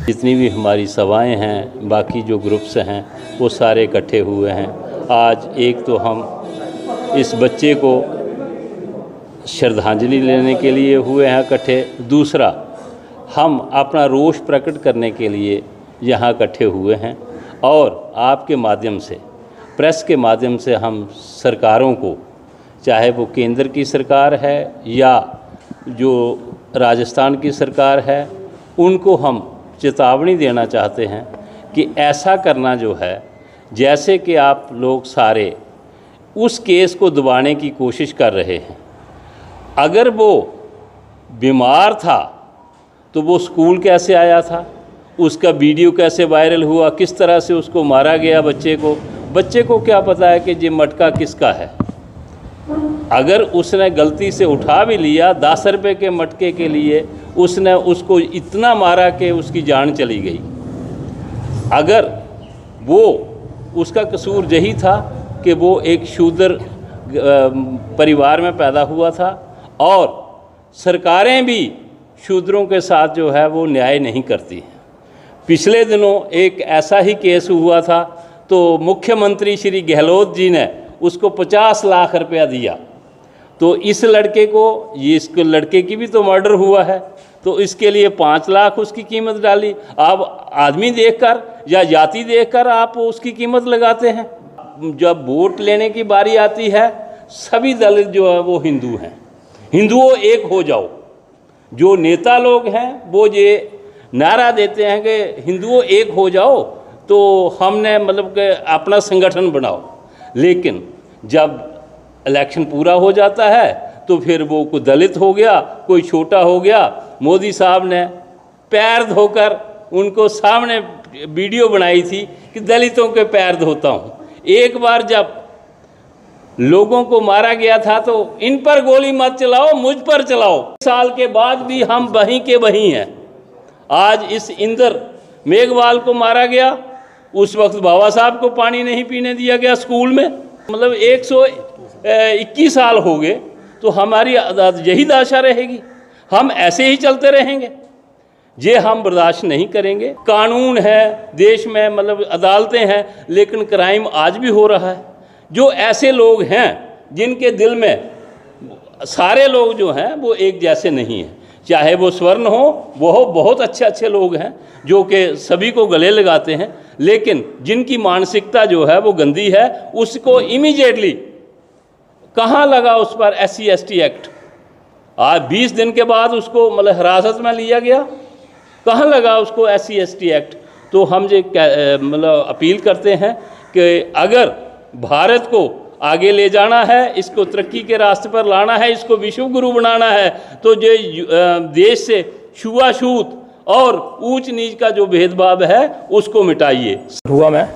जितनी भी हमारी सभाएं हैं, बाकी जो ग्रुप्स हैं, वो सारे इकट्ठे हुए हैं। आज एक तो हम इस बच्चे को श्रद्धांजलि लेने के लिए हुए हैं इकट्ठे, दूसरा हम अपना रोष प्रकट करने के लिए यहाँ इकट्ठे हुए हैं और आपके माध्यम से, प्रेस के माध्यम से हम सरकारों को, चाहे वो केंद्र की सरकार है या जो राजस्थान की सरकार है, उनको हम चेतावनी देना चाहते हैं कि ऐसा करना जो है, जैसे कि आप लोग सारे उस केस को दबाने की कोशिश कर रहे हैं। अगर वो बीमार था तो वो स्कूल कैसे आया था, उसका वीडियो कैसे वायरल हुआ, किस तरह से उसको मारा गया बच्चे को क्या पता है कि ये मटका किसका है। अगर उसने गलती से उठा भी लिया 10 रुपये के मटके के लिए, उसने उसको इतना मारा कि उसकी जान चली गई। अगर वो उसका कसूर यही था कि वो एक शूद्र परिवार में पैदा हुआ था और सरकारें भी शूद्रों के साथ जो है वो न्याय नहीं करती हैं। पिछले दिनों एक ऐसा ही केस हुआ था, तो मुख्यमंत्री श्री गहलोत जी ने उसको 50 लाख रुपया दिया। तो इस लड़के को, ये इस लड़के की भी तो मर्डर हुआ है, तो इसके लिए 5 लाख उसकी कीमत डाली। आप आदमी देखकर या जाति देखकर आप उसकी कीमत लगाते हैं। जब वोट लेने की बारी आती है, सभी दलित जो है वो हिंदू हैं। हिंदुओं एक हो जाओ। जो नेता लोग हैं वो ये नारा देते हैं कि हिंदुओं एक हो जाओ, तो हमने मतलब कि अपना संगठन बनाओ। लेकिन जब इलेक्शन पूरा हो जाता है तो फिर वो कोई दलित हो गया, कोई छोटा हो गया। मोदी साहब ने पैर धोकर उनको सामने वीडियो बनाई थी कि दलितों के पैर धोता हूँ। एक बार जब लोगों को मारा गया था तो इन पर गोली मत चलाओ, मुझ पर चलाओ। साल के बाद भी हम वहीं के वहीं हैं। आज इस इंदर मेघवाल को मारा गया, उस वक्त बाबा साहब को पानी नहीं पीने दिया गया स्कूल में। मतलब 121 साल हो गए, तो हमारी यही दशा रहेगी। हम ऐसे ही चलते रहेंगे, ये हम बर्दाश्त नहीं करेंगे। कानून है देश में, मतलब अदालतें हैं, लेकिन क्राइम आज भी हो रहा है। जो ऐसे लोग हैं जिनके दिल में, सारे लोग जो हैं वो एक जैसे नहीं हैं। चाहे वो स्वर्ण हो, वो बहुत अच्छे लोग हैं जो कि सभी को गले लगाते हैं, लेकिन जिनकी मानसिकता जो है वो गंदी है, उसको इमीडिएटली कहाँ लगा उस पर SC ST एक्ट। आज 20 दिन के बाद उसको मतलब हिरासत में लिया गया, कहाँ लगा उसको SC ST एक्ट। तो हम ये मतलब अपील करते हैं कि अगर भारत को आगे ले जाना है, इसको तरक्की के रास्ते पर लाना है, इसको विश्व गुरु बनाना है, तो जो देश से छुआछूत और ऊंच नीच का जो भेदभाव है उसको मिटाइए। हुआ में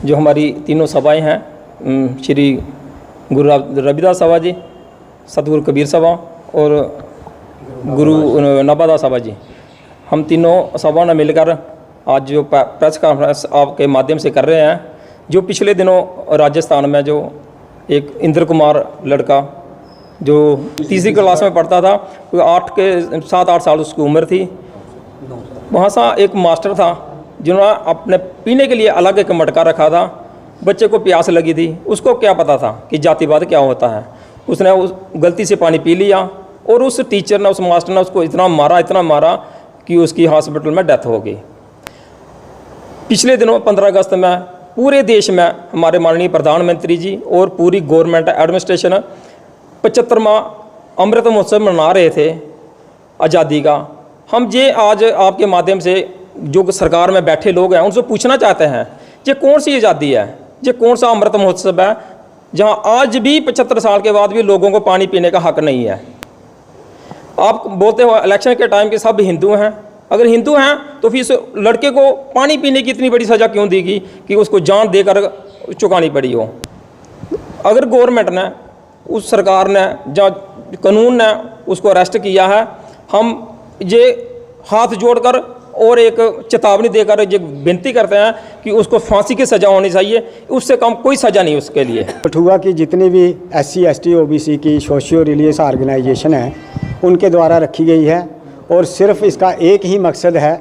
जो हमारी तीनों सभाएं हैं, श्री गुरु रविदास सभा जी, सतगुरु कबीर सभा और गुरु नवादास सभा जी, हम तीनों सभाओं ने मिलकर आज जो प्रेस कॉन्फ्रेंस आपके माध्यम से कर रहे हैं। जो पिछले दिनों राजस्थान में जो एक इंद्र कुमार लड़का जो तीसरी क्लास में पढ़ता था, 7-8 साल उसकी उम्र थी, वहाँ सा एक मास्टर था जिन्होंने अपने पीने के लिए अलग एक मटका रखा था। बच्चे को प्यास लगी थी, उसको क्या पता था कि जातिवाद क्या होता है। उसने उस गलती से पानी पी लिया और उस टीचर ने, उस मास्टर ने उसको इतना मारा कि उसकी हॉस्पिटल में डेथ हो गई। पिछले दिनों 15 अगस्त में पूरे देश में हमारे माननीय प्रधानमंत्री जी और पूरी गवर्नमेंट एडमिनिस्ट्रेशन 75वां अमृत महोत्सव मना रहे थे आज़ादी का। हम ये आज आपके माध्यम से जो सरकार में बैठे लोग हैं उनसे पूछना चाहते हैं, ये कौन सी आज़ादी है, ये कौन सा अमृत महोत्सव है जहां आज भी 75 साल के बाद भी लोगों को पानी पीने का हक नहीं है। आप बोलते हो इलेक्शन के टाइम के सब हिंदू हैं, अगर हिंदू हैं तो फिर इस लड़के को पानी पीने की इतनी बड़ी सज़ा क्यों देगी कि उसको जान देकर चुकानी पड़ी हो। अगर गवर्नमेंट ने, उस सरकार ने, जहाँ कानून ने उसको अरेस्ट किया है, हम ये हाथ जोड़कर और एक चेतावनी देकर ये विनती करते हैं कि उसको फांसी की सज़ा होनी चाहिए, उससे कम कोई सज़ा नहीं उसके लिए। कठुआ की जितनी भी SC ST OBC की सोशियो रिलीजियस ऑर्गेनाइजेशन है उनके द्वारा रखी गई है और सिर्फ इसका एक ही मकसद है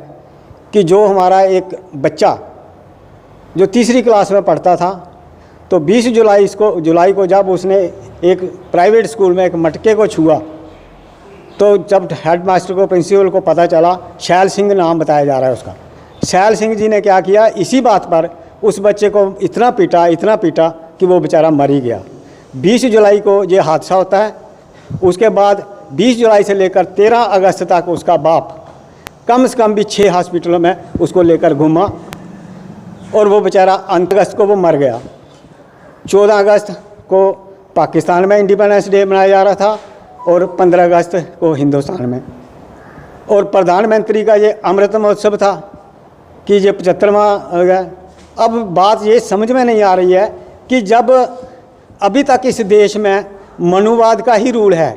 कि जो हमारा एक बच्चा जो तीसरी क्लास में पढ़ता था, तो 20 जुलाई को जब उसने एक प्राइवेट स्कूल में एक मटके को छुआ, तो जब हेड मास्टर को, प्रिंसिपल को पता चला, शैल सिंह नाम बताया जा रहा है उसका, शैल सिंह जी ने क्या किया, इसी बात पर उस बच्चे को इतना पीटा कि वो बेचारा मर ही गया। 20 जुलाई को ये हादसा होता है। उसके बाद 20 जुलाई से लेकर 13 अगस्त तक उसका बाप कम से कम भी 6 हॉस्पिटलों में उसको लेकर घूमा और वो बेचारा अगस्त को वो मर गया। 14 अगस्त को पाकिस्तान में इंडिपेंडेंस डे मनाया जा रहा था और 15 अगस्त को हिंदुस्तान में। और प्रधानमंत्री का ये अमृत महोत्सव था कि ये 75वां हो गया। अब बात ये समझ में नहीं आ रही है कि जब अभी तक इस देश में मनुवाद का ही रूल है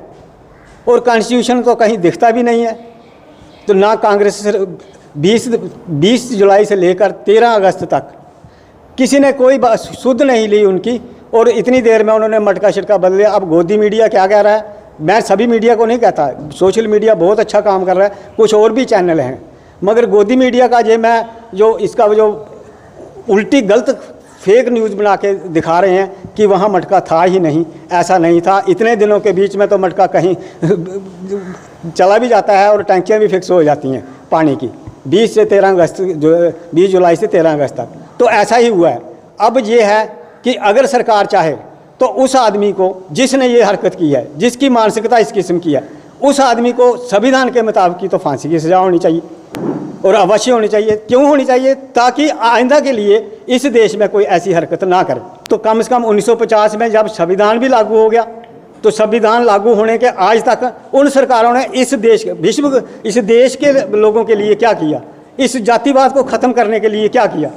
और कॉन्स्टिट्यूशन तो कहीं दिखता भी नहीं है, तो ना कांग्रेस 20 जुलाई से लेकर 13 अगस्त तक किसी ने कोई बात सुध नहीं ली उनकी, और इतनी देर में उन्होंने मटका शिटका बदल लिया। अब गोदी मीडिया क्या कह रहा है, मैं सभी मीडिया को नहीं कहता, सोशल मीडिया बहुत अच्छा काम कर रहा है, कुछ और भी चैनल हैं, मगर गोदी मीडिया का ये मैं जो इसका जो उल्टी गलत फेक न्यूज़ बना के दिखा रहे हैं कि वहाँ मटका था ही नहीं, ऐसा नहीं था। इतने दिनों के बीच में तो मटका कहीं चला भी जाता है और टंकियाँ भी फिक्स हो जाती हैं पानी की 20 से 13 अगस्त, जो 20 जुलाई से 13 अगस्त तक। तो ऐसा ही हुआ है। अब ये है कि अगर सरकार चाहे तो उस आदमी को जिसने ये हरकत की है, जिसकी मानसिकता इस किस्म की है, उस आदमी को संविधान के मुताबिक की तो फांसी की सज़ा होनी चाहिए और अवश्य होनी चाहिए। क्यों होनी चाहिए? ताकि आइंदा के लिए इस देश में कोई ऐसी हरकत ना करे। तो कम से कम 1950 में जब संविधान भी लागू हो गया, तो संविधान लागू होने के आज तक उन सरकारों ने इस देश के लोगों के लिए क्या किया, इस जातिवाद को ख़त्म करने के लिए क्या किया?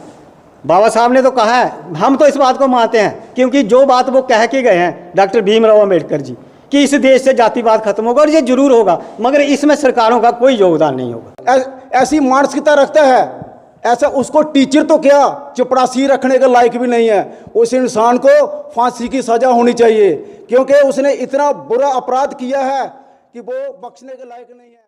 बाबा साहब ने तो कहा है, हम तो इस बात को मानते हैं, क्योंकि जो बात वो कह के गए हैं डॉक्टर भीमराव अम्बेडकर जी, कि इस देश से जातिवाद खत्म होगा, और ये जरूर होगा, मगर इसमें सरकारों का कोई योगदान नहीं होगा। ऐसी मानसिकता रखता है, ऐसा उसको टीचर तो क्या चपरासी रखने के लायक भी नहीं है। उस इंसान को फांसी की सजा होनी चाहिए, क्योंकि उसने इतना बुरा अपराध किया है कि वो बख्शने के लायक नहीं है।